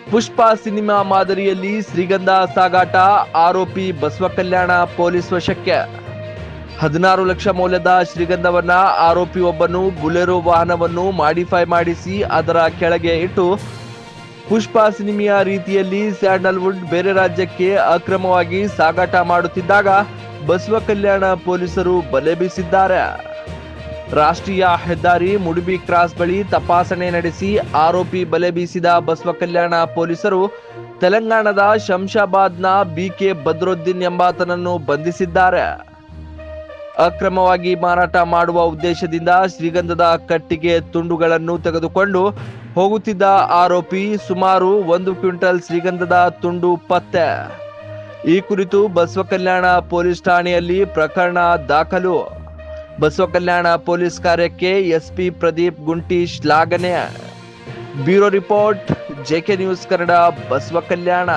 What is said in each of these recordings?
ಪುಷ್ಪ cinema ಮಾದರಿಯಲ್ಲಿ ಶ್ರೀಗಂಧ ಸಾಗಾಟ, ಆರೋಪಿ ಬಸವಕಲ್ಯಾಣ ಪೊಲೀಸ್ ವಶಕ್ಕೆ. 16 ಲಕ್ಷ ಮೌಲ್ಯದ ಶ್ರೀಗಂಧವನ್ನ ಆರೋಪಿಯೊಬ್ಬನು ಬುಲೆರೋ ವಾಹನವನ್ನು ಮಾಡಿಫೈ ಮಾಡಿಸಿ ಅದರ ಕೆಳಗೆ ಇಟ್ಟು ಪುಷ್ಪ ಸಿನಿಮೆಯ ರೀತಿಯಲ್ಲಿ ಸ್ಯಾಂಡಲ್ವುಡ್ ಬೇರೆ ರಾಜ್ಯಕ್ಕೆ ಅಕ್ರಮವಾಗಿ ಸಾಗಾಟ ಮಾಡುತ್ತಿದ್ದಾಗ ಬಸವಕಲ್ಯಾಣ ಪೊಲೀಸರು ಬಲೆ ಬೀಸಿದ್ದಾರೆ. ರಾಷ್ಟ್ರೀಯ ಹೆದ್ದಾರಿ ಮುಡುಬಿ ಕ್ರಾಸ್ ಬಳಿ ತಪಾಸಣೆ ನಡೆಸಿ ಆರೋಪಿ ಬಲೆ ಬೀಸಿದ ಬಸವಕಲ್ಯಾಣ ಪೊಲೀಸರು ತೆಲಂಗಾಣದ ಶಂಷಾಬಾದ್ನ ಬಿಕೆ ಬದ್ರುದ್ದೀನ್ ಎಂಬಾತನನ್ನು ಬಂಧಿಸಿದ್ದಾರೆ. ಅಕ್ರಮವಾಗಿ ಮಾರಾಟ ಮಾಡುವ ಉದ್ದೇಶದಿಂದ ಶ್ರೀಗಂಧದ ಕಟ್ಟಿಗೆ ತುಂಡುಗಳನ್ನು ತೆಗೆದುಕೊಂಡು ಹೋಗುತ್ತಿದ್ದ ಆರೋಪಿ ಸುಮಾರು 1 ಕ್ವಿಂಟಲ್ ಶ್ರೀಗಂಧದ ತುಂಡು ಪತ್ತೆ. ಈ ಕುರಿತು ಬಸವಕಲ್ಯಾಣ ಪೊಲೀಸ್ ಠಾಣೆಯಲ್ಲಿ ಪ್ರಕರಣ ದಾಖಲು. ಬಸವಕಲ್ಯಾಣ ಪೊಲೀಸ್ ಕಾರ್ಯಕ್ಕೆ ಎಸ್ಪಿ ಪ್ರದೀಪ್ ಗುಂಟಿ ಶ್ಲಾಘನೆ. Bureau report, JK news Kannada, Basavakalyan.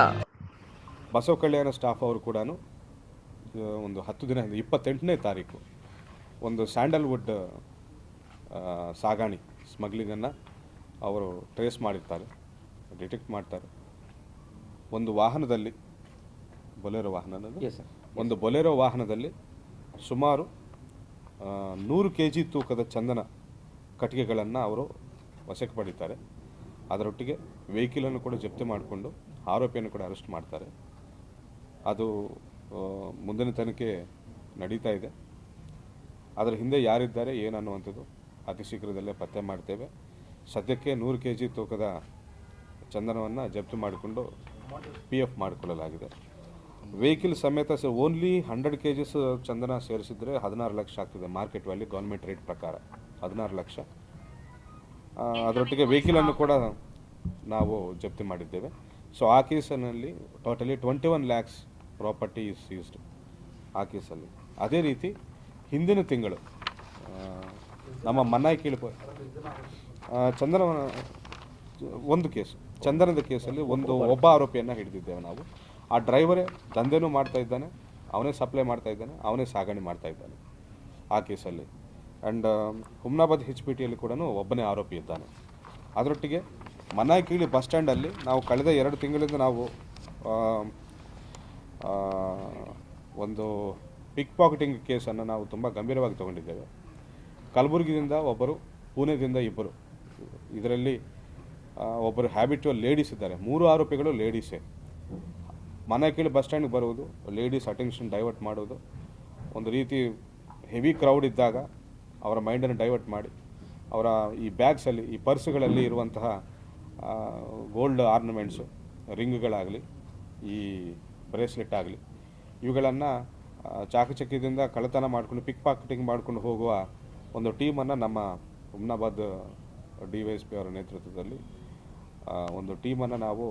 Basavakalyan staff ಅವರು ಕೂಡ ಒಂದು 10 ದಿನ 28ನೇ ತಾರೀಕು ಒಂದು ಸ್ಯಾಂಡಲ್ವುಡ್ ಸಾಗಾಣಿ ಸ್ಮಗ್ಲಿಂಗನ್ನು ಅವರು ಟ್ರೇಸ್ ಮಾಡಿರ್ತಾರೆ, ಡಿಟೆಕ್ಟ್ ಮಾಡ್ತಾರೆ. ಒಂದು ವಾಹನದಲ್ಲಿ ಬೊಲೆರೋ ವಾಹನದಲ್ಲಿ ಸುಮಾರು 100 kg ತೂಕದ ಚಂದನ ಕಟ್ಟಿಗೆಗಳನ್ನು ಅವರು ವಶಕ್ಕೆ ಪಡೀತಾರೆ. ಅದರೊಟ್ಟಿಗೆ ವೆಹಿಕಲನ್ನು ಕೂಡ ಜಪ್ತಿ ಮಾಡಿಕೊಂಡು ಆರೋಪಿಯನ್ನು ಕೂಡ ಅರೆಸ್ಟ್ ಮಾಡ್ತಾರೆ. ಅದು ಮುಂದಿನ ತನಿಖೆ ನಡೀತಾ ಇದೆ. ಅದರ ಹಿಂದೆ ಯಾರಿದ್ದಾರೆ ಏನನ್ನುವಂಥದ್ದು ಅತಿ ಶೀಘ್ರದಲ್ಲೇ ಪತ್ತೆ ಮಾಡ್ತೇವೆ. ಸದ್ಯಕ್ಕೆ 100 kg ತೂಕದ ಚಂದನವನ್ನು ಜಪ್ತಿ ಮಾಡಿಕೊಂಡು PF ಮಾಡಿಕೊಳ್ಳಲಾಗಿದೆ. ವೆಹಿಕಲ್ ಸಮೇತ ಓನ್ಲಿ 100 kg ಚಂದನ ಸೇರಿಸಿದರೆ 16 ಲಕ್ಷ ಆಗ್ತದೆ. ಮಾರ್ಕೆಟ್ ವ್ಯಾಲ್ಯೂ ಗೌರ್ಮೆಂಟ್ ರೇಟ್ ಪ್ರಕಾರ 16 ಲಕ್ಷ. ಅದರೊಟ್ಟಿಗೆ ವೆಹಿಕಲನ್ನು ಕೂಡ ನಾವು ಜಪ್ತಿ ಮಾಡಿದ್ದೇವೆ. ಸೊ ಆ ಕೇಸಿನಲ್ಲಿ totally 21 lakhs property is seized ಆ ಕೇಸಲ್ಲಿ. ಅದೇ ರೀತಿ ಹಿಂದಿನ ತಿಂಗಳು ನಮ್ಮ ಮನ್ನಾಯಿಕೇಳಿ ಚಂದನದ ಕೇಸಲ್ಲಿ ಒಬ್ಬ ಆರೋಪಿಯನ್ನು ಹಿಡಿದಿದ್ದೇವೆ ನಾವು. ಆ ಡ್ರೈವರೇ ದಂಧೆನೂ ಮಾಡ್ತಾ ಇದ್ದಾನೆ, ಅವನೇ ಸಪ್ಲೈ ಮಾಡ್ತಾ ಇದ್ದಾನೆ, ಅವನೇ ಸಾಗಣೆ ಮಾಡ್ತಾ ಇದ್ದಾನೆ ಆ ಕೇಸಲ್ಲಿ. ಆ್ಯಂಡ್ ಹುಮ್ನಾಬಾದ್ HPTಯಲ್ಲಿ ಕೂಡ ಒಬ್ಬನೇ ಆರೋಪಿ ಇದ್ದಾನೆ. ಅದರೊಟ್ಟಿಗೆ ಮನ್ನಾಯಿಕೇಳಿ ಬಸ್ ಸ್ಟ್ಯಾಂಡಲ್ಲಿ ನಾವು ಕಳೆದ 2 ತಿಂಗಳಿಂದ ನಾವು ಒಂದು ಪಿಕ್ ಪಾಕೆಟಿಂಗ್ ಕೇಸನ್ನು ನಾವು ತುಂಬ ಗಂಭೀರವಾಗಿ ತಗೊಂಡಿದ್ದೇವೆ. ಕಲಬುರಗಿಯಿಂದ ಒಬ್ಬರು, ಪುಣೆದಿಂದ ಇಬ್ಬರು. ಇದರಲ್ಲಿ ಒಬ್ಬರು ಹ್ಯಾಬಿಚುವಲ್ ಲೇಡೀಸ್ ಇದ್ದಾರೆ. 3 ಆರೋಪಿಗಳು ಲೇಡೀಸೇ. ಮನ್ನಾಯಿಕೇಳಿ ಬಸ್ ಸ್ಟ್ಯಾಂಡ್ಗೆ ಬರುವುದು, ಲೇಡೀಸ್ ಅಟೆನ್ಷನ್ ಡೈವರ್ಟ್ ಮಾಡೋದು, ಒಂದು ರೀತಿ ಹೆವಿ ಕ್ರೌಡ್ ಇದ್ದಾಗ ಅವರ ಮೈಂಡನ್ನು ಡೈವರ್ಟ್ ಮಾಡಿ ಅವರ ಈ ಬ್ಯಾಗ್ಸಲ್ಲಿ, ಈ ಪರ್ಸುಗಳಲ್ಲಿ ಇರುವಂತಹ ಗೋಲ್ಡ್ ಆರ್ನಮೆಂಟ್ಸು, ರಿಂಗ್ಗಳಾಗಲಿ, ಈ ಬ್ರೇಸ್ಲೆಟ್ ಆಗಲಿ, ಇವುಗಳನ್ನು ಚಾಕಚಕ್ಯದಿಂದ ಕಳ್ಳತನ ಮಾಡಿಕೊಂಡು ಪಿಕ್ ಪಾಕೆಟಿಂಗ್ ಮಾಡಿಕೊಂಡು ಹೋಗುವ ಒಂದು ಟೀಮನ್ನು ನಮ್ಮ ಹುಮ್ನಾಬಾದ್ DYSP ಅವರ ನೇತೃತ್ವದಲ್ಲಿ ಒಂದು ಟೀಮನ್ನು ನಾವು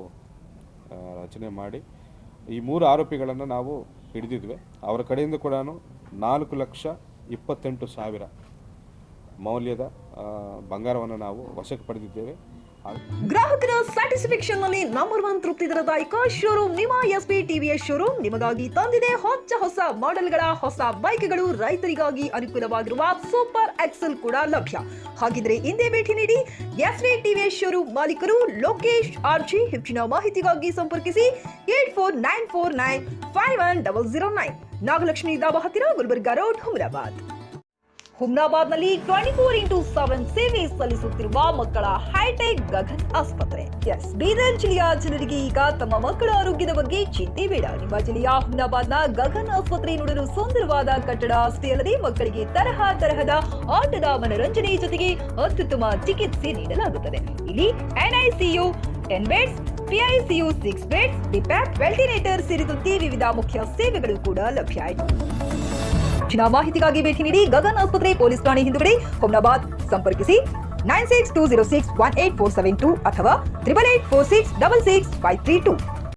ರಚನೆ ಮಾಡಿ ಈ 3 ಆರೋಪಿಗಳನ್ನು ನಾವು ಹಿಡಿದಿದ್ವಿ. ಅವರ ಕಡೆಯಿಂದ ಕೂಡ 4,28,000 ಮೌಲ್ಯದ ಬಂಗಾರವನ್ನು ನಾವು ವಶಕ್ಕೆ ಪಡೆದಿದ್ದೇವೆ. ಗ್ರಾಹಕರ ಸ್ಯಾಟಿಸ್ಫ್ಯಾಕ್ಷನ್ ನಲ್ಲಿ ನಂಬರ್ 1 ತೃಪ್ತಿ ದರದಾಯಕ ಶೋರೂಮ್ ನಿಮ್ಮ SP TVS ಶೋರೂಮ್ ನಿಮಗಾಗಿ ತಂದಿದೆ ಹೊಸ ಮಾಡೆಲ್ಗಳ ಹೊಸ ಬೈಕ್ಗಳು. ರೈತರಿಗಾಗಿ ಅನುಕೂಲವಾಗಿರುವ ಸೂಪರ್ ಎಕ್ಸೆಲ್ ಕೂಡ ಲಭ್ಯ. ಹಾಗಿದ್ರೆ ಹಿಂದೆ ಭೇಟಿ ನೀಡಿ SP TVS ಶೋರೂಮ್ ಮಾಲೀಕರು ಲೋಕೇಶ್ RG. ಹೆಚ್ಚಿನ ಮಾಹಿತಿಗಾಗಿ ಸಂಪರ್ಕಿಸಿ 8494951009. ನಾಗಲಕ್ಷ್ಮಿ ದಾಬಾ ಹತ್ತಿರ, ಗುಲ್ಬರ್ಗಾ ರೋಡ್, ಹುಮ್ನಾಬಾದ್. ಹುಮ್ನಾಬಾದ್ನಲ್ಲಿ 24x7 ಸೇವೆ ಸಲ್ಲಿಸುತ್ತಿರುವ ಮಕ್ಕಳ ಹೈಟೆಕ್ ಗಗನ್ ಆಸ್ಪತ್ರೆ. ಬೀದರ್ ಜಿಲ್ಲೆಯ ಜನರಿಗೆ ಈಗ ತಮ್ಮ ಮಕ್ಕಳ ಆರೋಗ್ಯದ ಬಗ್ಗೆ ಚಿಂತೆ ಬೇಡ. ನಿಮ್ಮ ಜಿಲ್ಲೆಯ ಹುಮ್ನಾಬಾದ್ನ ಗಗನ್ ಆಸ್ಪತ್ರೆ ನೋಡಲು ಸುಂದರವಾದ ಕಟ್ಟಡ ಅಷ್ಟೇ ಅಲ್ಲದೆ ಮಕ್ಕಳಿಗೆ ತರಹದ ಆಟದ ಮನರಂಜನೆ ಜೊತೆಗೆ ಅತ್ಯುತ್ತಮ ಚಿಕಿತ್ಸೆ ನೀಡಲಾಗುತ್ತದೆ. ಇಲ್ಲಿ NICU 10 beds, PICU 6 beds, DPAP, ventilator ಸೇರಿದಂತೆ ವಿವಿಧ ಮುಖ್ಯ ಸೇವೆಗಳು ಕೂಡ ಲಭ್ಯ. ಹೆಚ್ಚಿನ ಮಾಹಿತಿಗಾಗಿ ಭೇಟಿ ನೀಡಿ ಗಗನ್ ಆಸ್ಪತ್ರೆ, ಪೊಲೀಸ್ ಠಾಣೆ ಹಿಂದುಗಡೆ, ಹುಮ್ನಾಬಾದ್. ಸಂಪರ್ಕಿಸಿ 9620618472 ಅಥವಾ 8846666532.